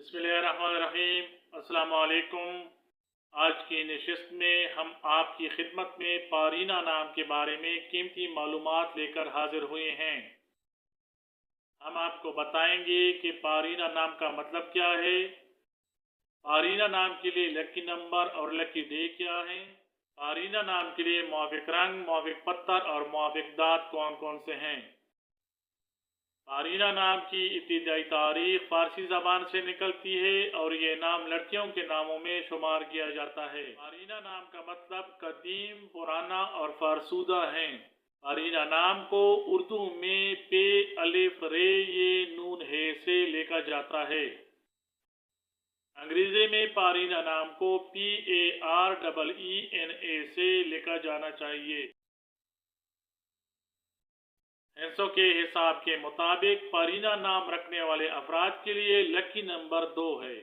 बिस्मिल्लाहिर्रहमानिर्रहीम। अस्सलाम वालेकुम। आज की नशिस्त में हम आपकी खिदमत में पारीना नाम के बारे में कीमती मालूमात लेकर हाजिर हुए हैं। हम आपको बताएंगे कि पारीना नाम का मतलब क्या है, पारीना नाम के लिए लकी नंबर और लकी डे क्या है, पारीना नाम के लिए मुआफिक रंग, मुआफिक पत्थर और मुआफिक दांत कौन कौन से हैं। पारीना नाम की इब्तिदाई तारीख फारसी ज़बान से निकलती है और ये नाम लड़कियों के नामों में शुमार किया जाता है। पारीना नाम का मतलब कदीम, पुराना और फरसुदा है। पारीना नाम को उर्दू में पे, अलिफ, रे, ये, नून, हे से लेकर जाता है। अंग्रेजी में पारीना नाम को PAREENA से लेकर जाना चाहिए। हिस्सों के हिसाब के मुताबिक पारीना नाम रखने वाले अफराद के लिए लकी नंबर 2 है।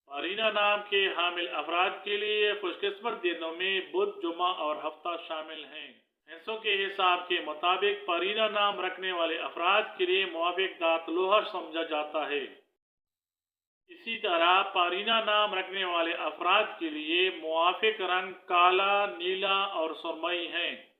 पारीना नाम के हामिल अफराद के लिए खुशकिस्मत दिनों में बुध, जुमा और हफ्ता शामिल हैं। हिस्सों के हिसाब के मुताबिक पारीना नाम रखने वाले अफराद के लिए मुआफिक दात लोहा समझा जाता है। इसी तरह पारीना नाम रखने वाले अफराद के लिए मुआफिक रंग काला, नीला और सुरमई हैं।